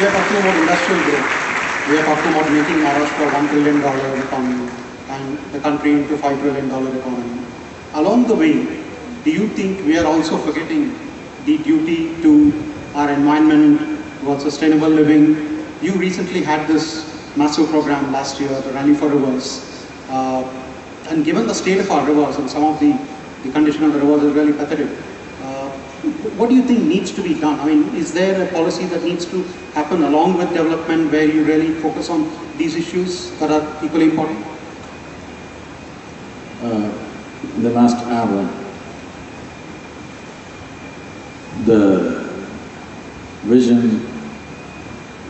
we are talking about industrial growth. We are talking about making Maharashtra $1 trillion economy and the country into $5 trillion economy. Along the way, do you think we are also forgetting the duty to our environment, towards sustainable living? You recently had this massive program last year, the Rally for Rivers. And given the state of our rivers and some of the condition of the rivers is really pathetic, what do you think needs to be done? I mean, is there a policy that needs to happen along with development where you really focus on these issues that are equally important? In the last hour, the vision,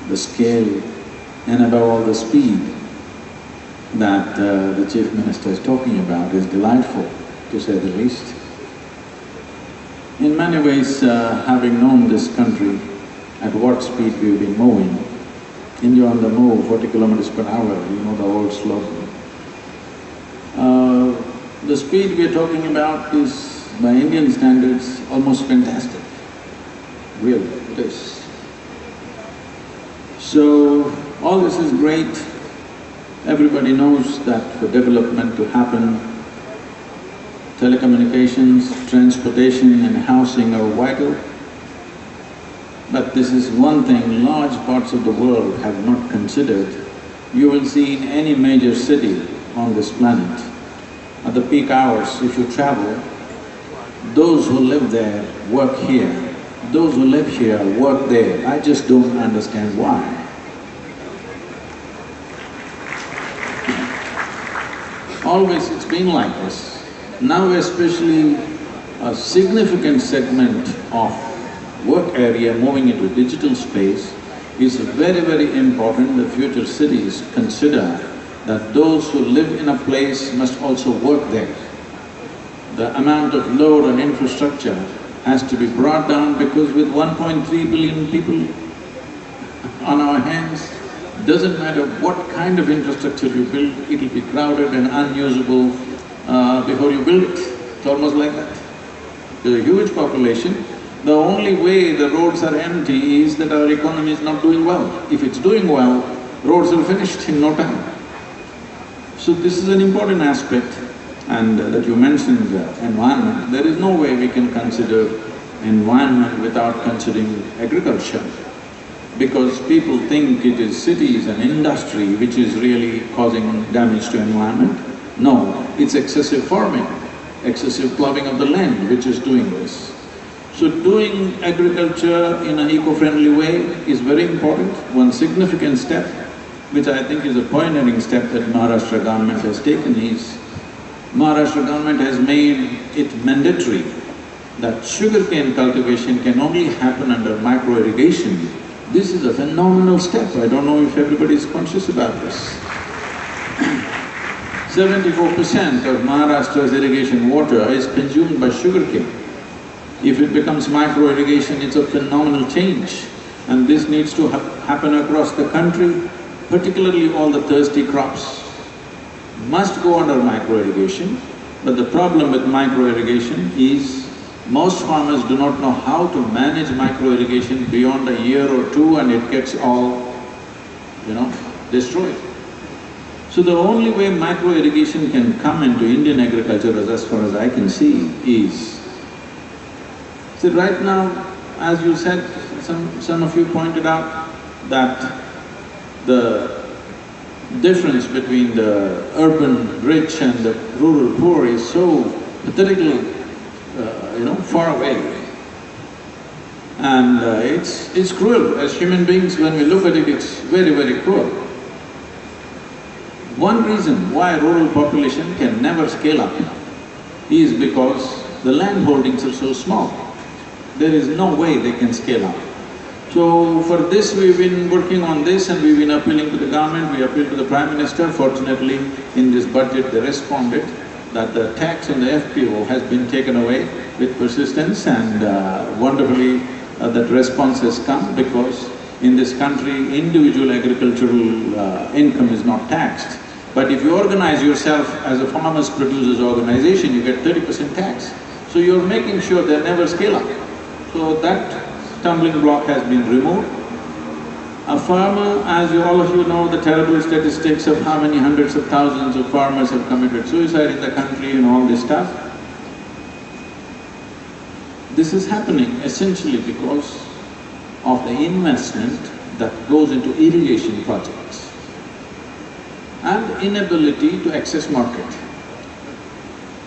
the scale, and above all the speed that the Chief Minister is talking about is delightful, to say the least. In many ways, having known this country, at what speed we've been moving, India on the move, 40 kilometers per hour, you know the old slogan. The speed we're talking about is, by Indian standards, almost fantastic. Really, it is. So, all this is great. Everybody knows that for development to happen, telecommunications, transportation and housing are vital. But this is one thing large parts of the world have not considered. You will see in any major city on this planet, at the peak hours, if you travel, those who live there work here, those who live here work there. I just don't understand why. Always it's been like this. Now especially a significant segment of work area moving into digital space is very, very important that future cities consider that those who live in a place must also work there. The amount of load on infrastructure has to be brought down because with 1.3 billion people on our hands, doesn't matter what kind of infrastructure you build, it'll be crowded and unusable before you build it. It's almost like that. There's a huge population. The only way the roads are empty is that our economy is not doing well. If it's doing well, roads are finished in no time. So this is an important aspect, and that you mentioned environment. There is no way we can consider environment without considering agriculture, because people think it is cities and industry which is really causing damage to environment. No, it's excessive farming, excessive ploughing of the land which is doing this. So doing agriculture in an eco-friendly way is very important. One significant step, which I think is a pioneering step that Maharashtra government has taken is, Maharashtra government has made it mandatory that sugarcane cultivation can only happen under micro-irrigation. This is a phenomenal step. I don't know if everybody is conscious about this. 74% of Maharashtra's irrigation water is consumed by sugarcane. If it becomes micro-irrigation, it's a phenomenal change, and this needs to happen across the country, particularly all the thirsty crops must go under micro-irrigation. But the problem with micro-irrigation is most farmers do not know how to manage micro-irrigation beyond a year or two, and it gets all, destroyed. So the only way micro-irrigation can come into Indian agriculture, as far as I can see, is… See, right now, as you said, some of you pointed out that the difference between the urban rich and the rural poor is so pathetically, far away. And it's cruel. As human beings, when we look at it, it's very, very cruel. One reason why rural population can never scale up is because the land holdings are so small. There is no way they can scale up. So for this we've been working on this and we've been appealing to the government, we appealed to the Prime Minister. Fortunately, in this budget they responded that the tax on the FPO has been taken away with persistence, and wonderfully that response has come, because in this country individual agricultural income is not taxed. But if you organize yourself as a farmers' producers organization, you get 30% tax. So you're making sure they never scale up. So that stumbling block has been removed. A farmer, as all of you know, the terrible statistics of how many hundreds of thousands of farmers have committed suicide in the country and all this stuff. This is happening essentially because of the investment that goes into irrigation projects and inability to access market.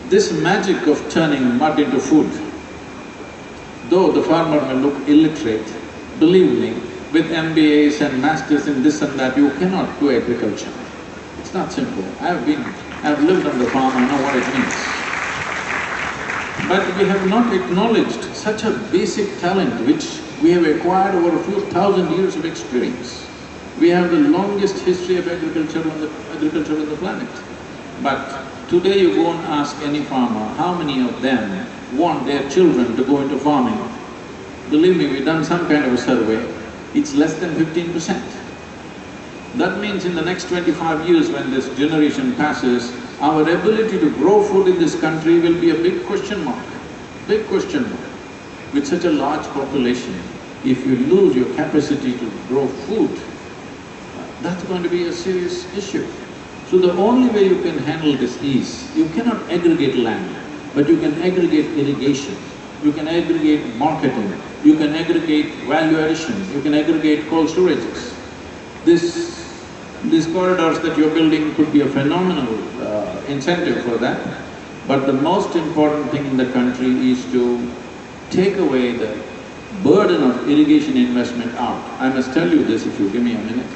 This magic of turning mud into food, though the farmer may look illiterate, believe me, with MBAs and masters in this and that, you cannot do agriculture. It's not simple. I've lived on the farm, I know what it means. But we have not acknowledged such a basic talent which we have acquired over a few thousand years of experience. We have the longest history of agriculture on the planet. But today you go and ask any farmer, how many of them want their children to go into farming? Believe me, we've done some kind of a survey, it's less than 15%. That means in the next 25 years when this generation passes, our ability to grow food in this country will be a big question mark, big question mark. With such a large population, if you lose your capacity to grow food, that's going to be a serious issue. So the only way you can handle this is, you cannot aggregate land, but you can aggregate irrigation, you can aggregate marketing, you can aggregate value addition, you can aggregate cold storages. These corridors that you're building could be a phenomenal incentive for that. But the most important thing in the country is to take away the burden of irrigation investment out. I must tell you this if you give me a minute.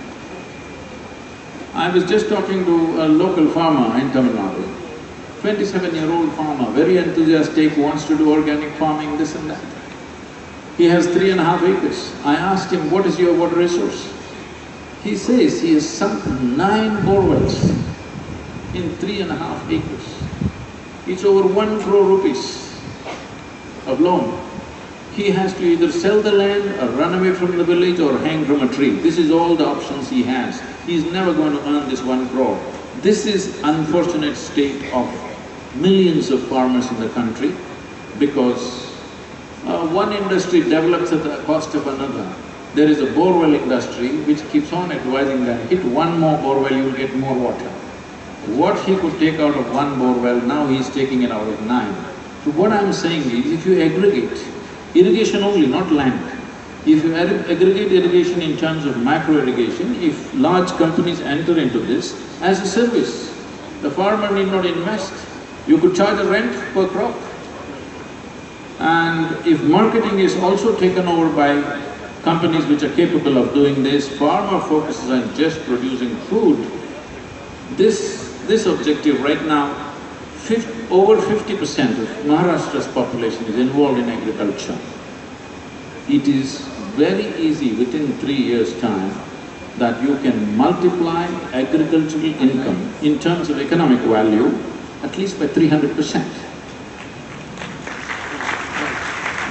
I was just talking to a local farmer in Tamil Nadu, 27-year-old farmer, very enthusiastic, wants to do organic farming, this and that. He has 3.5 acres. I asked him, what is your water resource? He says he has sunk 9 borewells in 3.5 acres. It's over 1 crore rupees of loan. He has to either sell the land or run away from the village or hang from a tree. This is all the options he has. He's never going to earn this 1 crore. This is unfortunate state of millions of farmers in the country because one industry develops at the cost of another. There is a borewell industry which keeps on advising that hit 1 more borewell, you will get more water. What he could take out of 1 borewell, now he's taking it out of 9. So what I'm saying is, if you aggregate irrigation only, not land, if you aggregate irrigation in terms of macro irrigation, if large companies enter into this as a service, the farmer need not invest. You could charge a rent per crop. And if marketing is also taken over by companies which are capable of doing this, farmer focuses on just producing food, this objective right now, over 50% of Maharashtra's population is involved in agriculture. It is very easy within 3 years' time that you can multiply agricultural income in terms of economic value at least by 300%.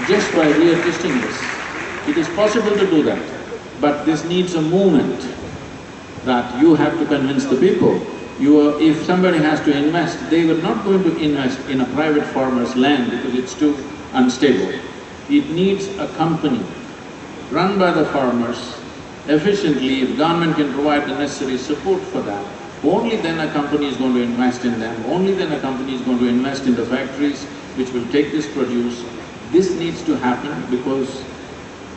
Just by readjusting this. It is possible to do that, but this needs a movement that you have to convince the people. If somebody has to invest, they were not going to invest in a private farmer's land because it's too unstable. It needs a company run by the farmers efficiently. If government can provide the necessary support for that, only then a company is going to invest in them, only then a company is going to invest in the factories which will take this produce. This needs to happen because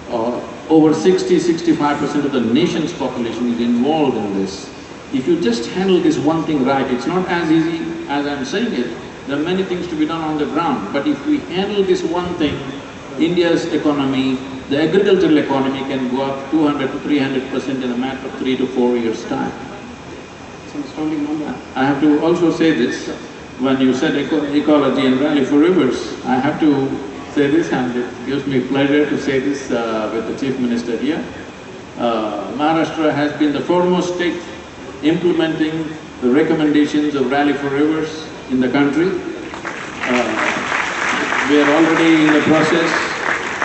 over 60–65% of the nation's population is involved in this. If you just handle this one thing right, it's not as easy as I'm saying it, there are many things to be done on the ground, but if we handle this one thing, India's economy, the agricultural economy can go up 200 to 300% in a matter of 3 to 4 years' time. It's an astounding number. I have to also say this, when you said ecology and rally for rivers, I have to say this, and it gives me pleasure to say this with the Chief Minister here. Maharashtra has been the foremost state implementing the recommendations of Rally for Rivers in the country. We are already in the process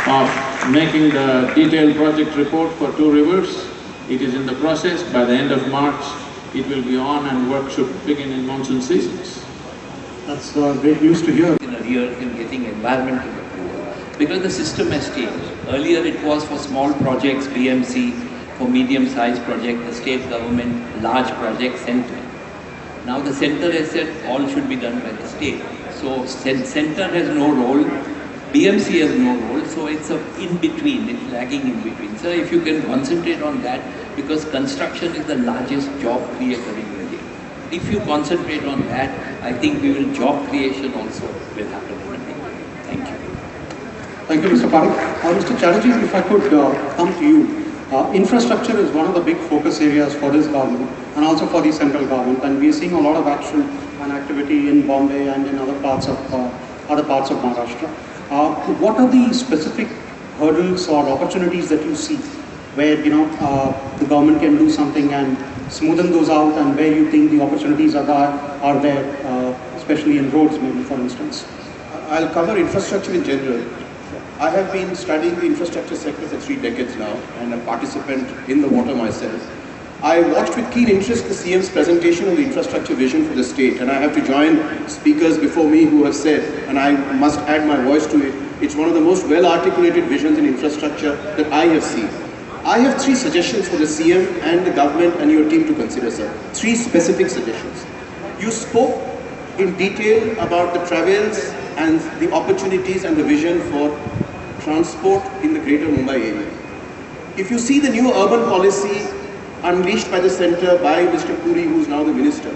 of making the detailed project report for 2 rivers. It is in the process. By the end of March, it will be on and work should begin in monsoon seasons. That's great news to hear. In a year in getting environmental approval, because the system has changed. Earlier it was for small projects, BMC, For medium-sized project, the state government, large project, center. Now the center has said all should be done by the state. So center has no role, BMC has no role, so it's a in between, it's lagging in between. So if you can concentrate on that, because construction is the largest job creator in India. If you concentrate on that, I think job creation also will happen in India. Thank you. Thank you, Mr. Parakh. Mr. Chatterjee, if I could come to you. Infrastructure is one of the big focus areas for this government and also for the central government, and we are seeing a lot of action and activity in Bombay and in other parts of Maharashtra. What are the specific hurdles or opportunities that you see where the government can do something and smoothen those out, and where you think the opportunities are there, especially in roads, maybe for instance? I'll cover infrastructure in general. I have been studying the infrastructure sector for 3 decades now, and a participant in the water myself. I watched with keen interest the CM's presentation on the infrastructure vision for the state, and I have to join speakers before me who have said, and I must add my voice to it, it's one of the most well-articulated visions in infrastructure that I have seen. I have 3 suggestions for the CM and the government and your team to consider, sir. 3 specific suggestions. You spoke in detail about the travails and the opportunities and the vision for transport in the greater Mumbai area. If you see the new urban policy unleashed by the centre by Mr. Puri, who is now the minister,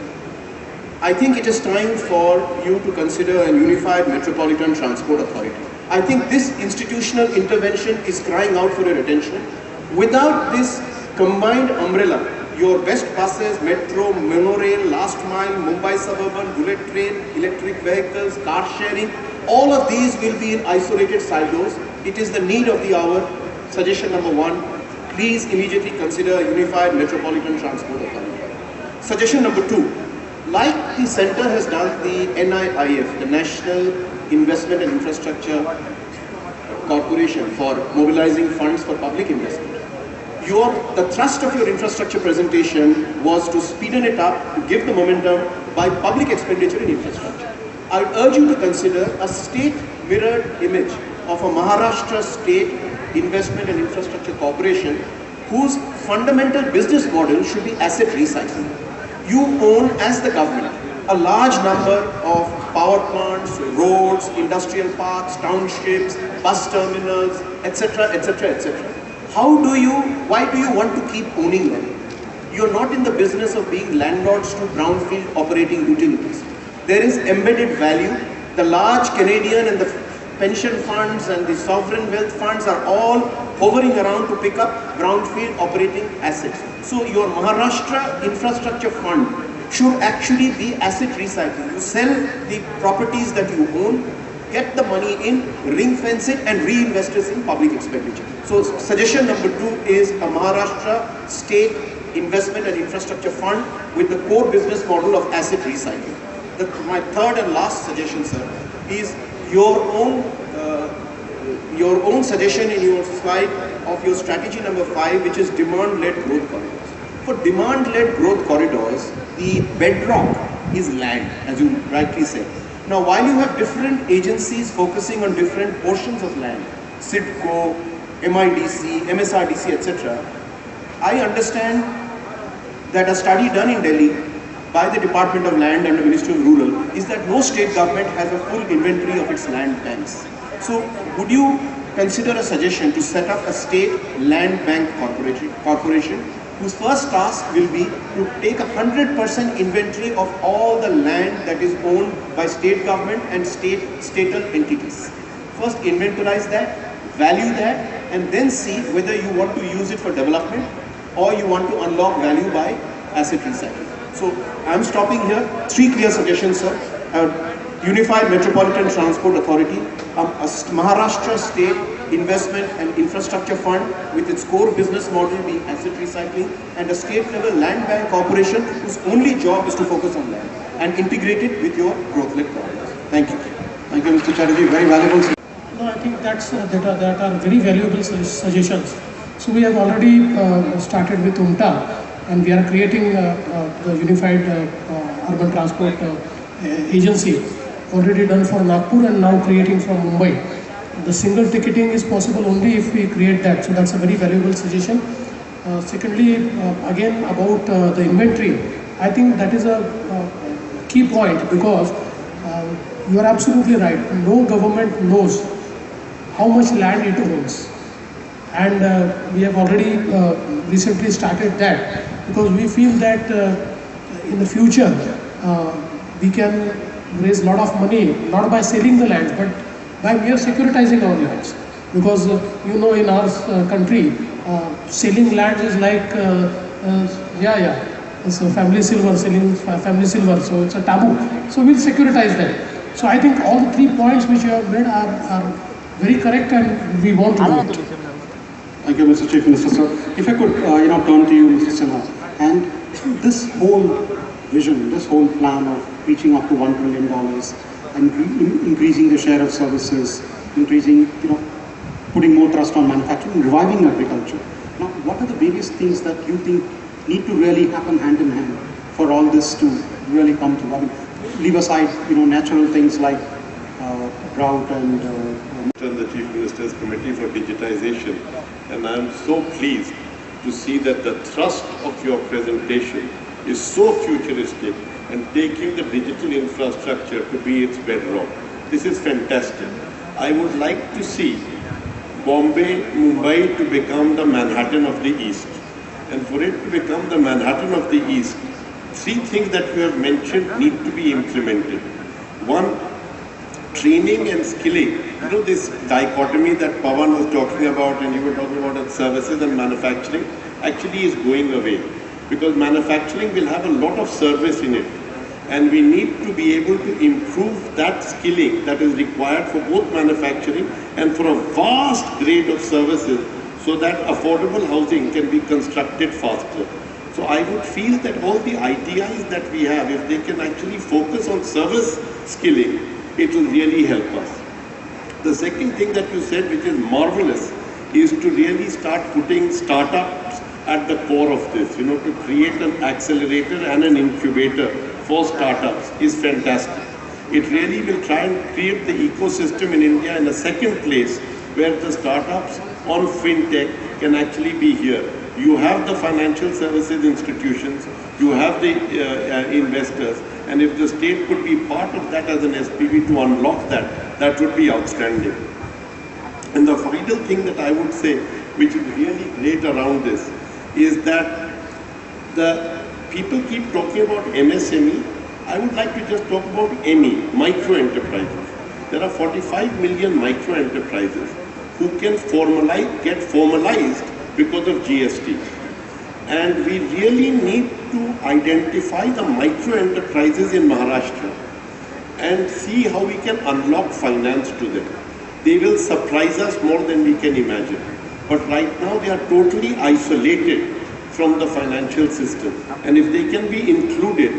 I think it is time for you to consider a unified metropolitan transport authority. I think this institutional intervention is crying out for your attention. Without this combined umbrella, your best buses, metro, monorail, last mile, Mumbai suburban, bullet train, electric vehicles, car sharing, all of these will be in isolated silos. It is the need of the hour. Suggestion number 1, please immediately consider a unified metropolitan transport authority. Suggestion number 2, like the centre has done the NIIF, the National Investment and Infrastructure Corporation, for mobilizing funds for public investment. The thrust of your infrastructure presentation was to speeden it up, to give the momentum by public expenditure in infrastructure. I would urge you to consider a state mirrored image of a Maharashtra State Investment and Infrastructure Corporation, whose fundamental business model should be asset recycling. You own, as the government, a large number of power plants, roads, industrial parks, townships, bus terminals, etc., etc., etc. Why do you want to keep owning them? You're not in the business of being landlords to brownfield operating utilities. There is embedded value. The large Canadian and the pension funds and the sovereign wealth funds are all hovering around to pick up brownfield operating assets. So your Maharashtra Infrastructure Fund should actually be asset recycling. You sell the properties that you own, get the money in, ring fence it, and reinvest it in public expenditure. So suggestion number 2 is a Maharashtra State Investment and Infrastructure Fund with the core business model of asset recycling. My third and last suggestion, sir, is your own suggestion in your slide of your strategy number 5, which is demand-led growth corridors. For demand-led growth corridors, the bedrock is land, as you rightly said. Now, while you have different agencies focusing on different portions of land, SIDCO, MIDC, MSRDC, etc., I understand that a study done in Delhi by the Department of Land and the Ministry of Rural is that no state government has a full inventory of its land banks. So, would you consider a suggestion to set up a state land bank corporation whose first task will be to take 100% inventory of all the land that is owned by state government and statal entities. First inventorize that, value that, and then see whether you want to use it for development or you want to unlock value by asset recycling. So I am stopping here. 3 clear suggestions, sir. Unified Metropolitan Transport Authority, a Maharashtra State Investment and Infrastructure Fund with its core business model being asset recycling, and a state-level land bank corporation whose only job is to focus on land and integrate it with your growth-led corridors. Thank you. Thank you, Mr. Chatterjee. Very valuable. No, I think that are very valuable suggestions. So we have already started with UMTA, and we are creating the Unified Urban Transport Agency, already done for Nagpur and now creating for Mumbai. The single ticketing is possible only if we create that, so that's a very valuable suggestion. Secondly, again about the inventory, I think that is a key point because you are absolutely right. No government knows how much land it owns, and we have already recently started that because we feel that in the future we can raise a lot of money not by selling the land but by mere securitizing our lands, because you know, in our country selling land is like it's a family silver, selling family silver, so it's a taboo. So we'll securitize that. So I think all the 3 points which you have made are very correct, and we want to do it. Thank you, Mr. Chief Minister, sir. If I could, turn to you, Mr. Sinha, and this whole vision, this whole plan of reaching up to $1 trillion and increasing the share of services, increasing, putting more trust on manufacturing, reviving agriculture. Now, what are the various things that you think need to really happen hand in hand for all this to really come to? I mean, leave aside, natural things like drought and on the Chief Minister's Committee for Digitization, and I am so pleased to see that the thrust of your presentation is so futuristic and taking the digital infrastructure to be its bedrock. This is fantastic. I would like to see Bombay, Mumbai to become the Manhattan of the East. And for it to become the Manhattan of the East, 3 things that you have mentioned need to be implemented. One, training and skilling. This dichotomy that Pawan was talking about and you were talking about services and manufacturing actually is going away, because manufacturing will have a lot of service in it, and we need to be able to improve that skilling that is required for both manufacturing and for a vast grade of services, so that affordable housing can be constructed faster. So I would feel that all the ITIs that we have, if they can actually focus on service skilling, it will really help us. The second thing that you said, which is marvelous, is to really start putting startups at the core of this. To create an accelerator and an incubator for startups is fantastic. It really will try and create the ecosystem in India in a second place where the startups on fintech can actually be here. You have the financial services institutions, you have the investors, and if the state could be part of that as an SPV to unlock that, that would be outstanding. And the final thing that I would say, which is really great around this, is that the people keep talking about MSME. I would like to just talk about ME, micro enterprises. There are 45 million micro enterprises who can get formalized because of GST. And we really need to identify the micro enterprises in Maharashtra and see how we can unlock finance to them. They will surprise us more than we can imagine. But right now they are totally isolated from the financial system. And if they can be included,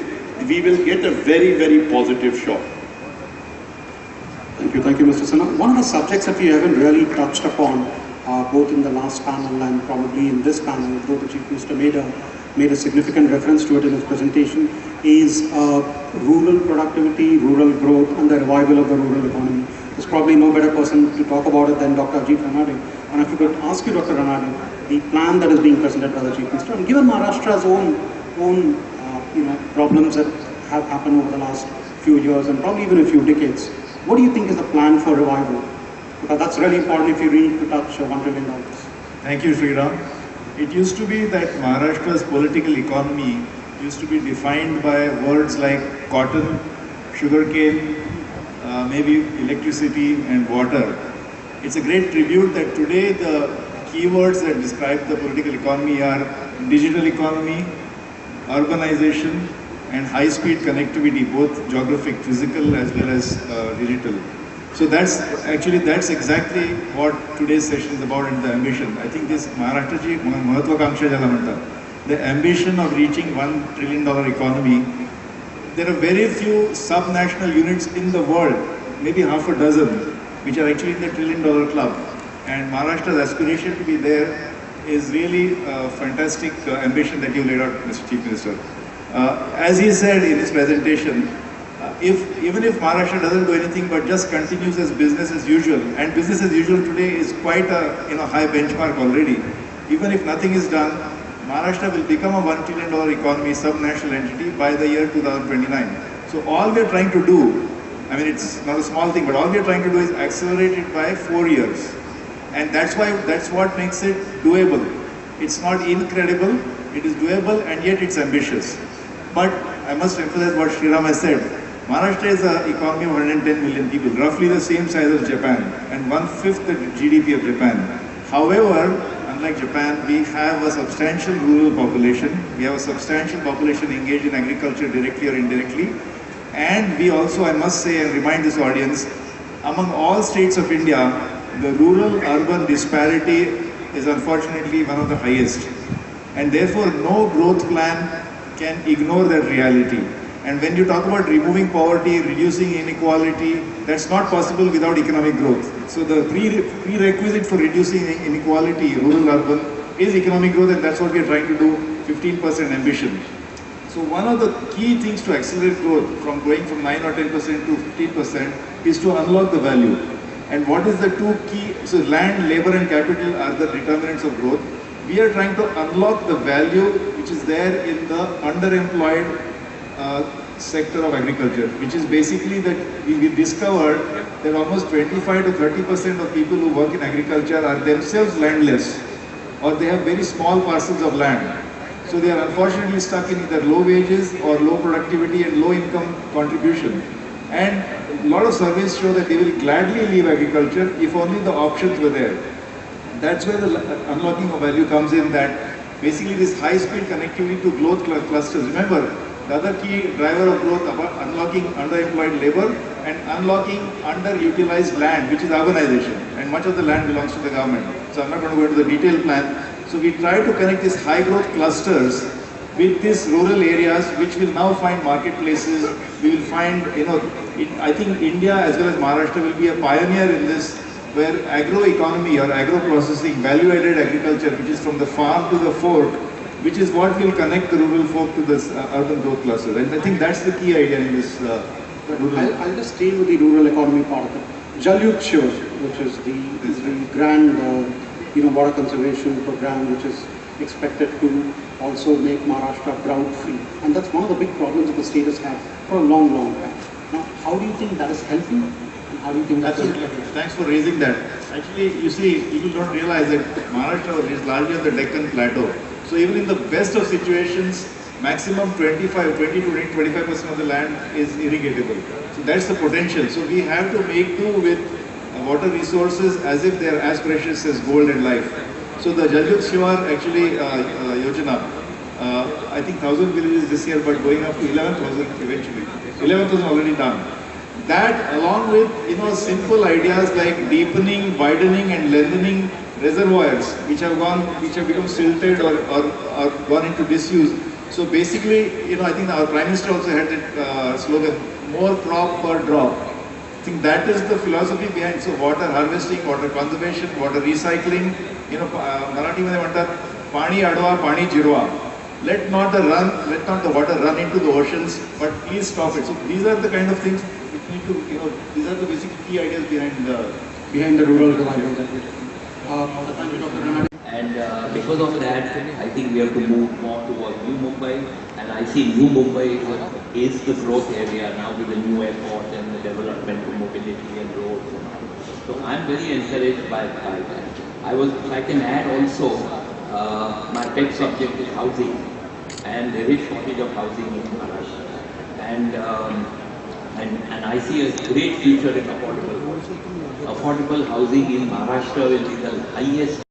we will get a very, very positive shock. Thank you, Mr. Sinha. One of the subjects that we haven't really touched upon, both in the last panel and probably in this panel, though the Chief Minister made a significant reference to it in his presentation, is rural productivity, rural growth, and the revival of the rural economy. There's probably no better person to talk about it than Dr. Ajit Ranade. And if I could ask you, Dr. Ranade, the plan that is being presented by the Chief Minister, and given Maharashtra's own problems that have happened over the last few years and probably even a few decades, what do you think is the plan for revival? Because that's really important if you need to touch $1 trillion. Thank you, Sriram. It used to be that Maharashtra's political economy used to be defined by words like cotton, sugarcane, maybe electricity and water. It's a great tribute that today the keywords that describe the political economy are digital economy, urbanization, and high-speed connectivity, both geographic, physical as well as digital. So that's exactly what today's session is about, and the ambition. I think this Maharashtra ji Mahatvakanksha jala manta, the ambition of reaching $1 trillion economy. There are very few sub-national units in the world, maybe half a dozen, which are actually in the $1 trillion club. And Maharashtra's aspiration to be there is really a fantastic ambition that you laid out, Mr. Chief Minister. As he said in his presentation, even if Maharashtra doesn't do anything but just continues as business as usual, and business as usual today is quite a high benchmark already. Even if nothing is done, Maharashtra will become a $1 trillion economy, sub-national entity by the year 2029. So all we are trying to do, I mean it's not a small thing, but all we are trying to do is accelerate it by 4 years. And that's what makes it doable. It's not incredible, it is doable and yet it's ambitious. But I must emphasize what Sriram has said. Maharashtra is an economy of 110 million people, roughly the same size as Japan, and 1/5 the GDP of Japan. However, unlike Japan, we have a substantial rural population. We have a substantial population engaged in agriculture directly or indirectly. And we also, I must say and remind this audience, among all states of India, the rural-urban disparity is unfortunately one of the highest. And therefore, no growth plan can ignore that reality. And when you talk about removing poverty, reducing inequality, that's not possible without economic growth. So the prerequisite for reducing inequality, rural-urban, is economic growth, and that's what we're trying to do, 15% ambition. So one of the key things to accelerate growth from going from 9 or 10% to 15% is to unlock the value. And what is the two key, so land, labor and capital are the determinants of growth. We are trying to unlock the value which is there in the underemployed sector of agriculture, which is basically that we discovered that almost 25 to 30% of people who work in agriculture are themselves landless, or they have very small parcels of land. So they are unfortunately stuck in either low wages or low productivity and low income contribution. And a lot of surveys show that they will gladly leave agriculture if only the options were there. That's where the unlocking of value comes in, that basically this high-speed connectivity to growth clusters. Remember, the other key driver of growth about unlocking underemployed labor and unlocking underutilized land, which is urbanization. And much of the land belongs to the government. So I'm not going to go into the detailed plan. So we try to connect these high growth clusters with these rural areas, which will now find marketplaces. We will find, I think India as well as Maharashtra will be a pioneer in this, where agro-economy or agro-processing, value-added agriculture, which is from the farm to the fork, which is what will connect the rural folk to this urban growth cluster. And I think that's the key idea in this rural. I'll just stay with the rural economy part of it. Jal Yukt Shivar, which is the grand water conservation program, which is expected to also make Maharashtra drought-free. And that's one of the big problems that the state has had for a long, long time. Now, how do you think that is helping? And how do you think that's Absolutely. Thanks for raising that. Actually, you see, people don't realize that Maharashtra is largely on the Deccan Plateau. So even in the best of situations, maximum 20 to 25% of the land is irrigatable. So that's the potential. So we have to make do with water resources as if they are as precious as gold and life. So the Jal Yukt Shivar actually Yojana, I think 1,000 villages this year, but going up to 11,000 eventually. 11,000 already done. That along with simple ideas like deepening, widening and lengthening reservoirs which have become silted or gone into disuse. So basically, I think our Prime Minister also had that slogan, more crop per drop. I think that is the philosophy behind. So water harvesting, water conservation, water recycling. Marathi mein म्हणतात पाणी अडवा, पाणी Zirwa. Let not the water run into the oceans, but please stop it. So these are the kind of things which need to, these are the basic key ideas behind the rural revival that we're doing. Thank you, Dr. And because of that, I think we have to move more towards New Mumbai. And I see New Mumbai is the growth area now with the new airport and the development of mobility and roads and all. So I'm very encouraged by that. If I can add also, my pet subject is housing. And there is shortage of housing in Maharashtra. And I see a great future in affordable housing. Affordable housing in Maharashtra will be the highest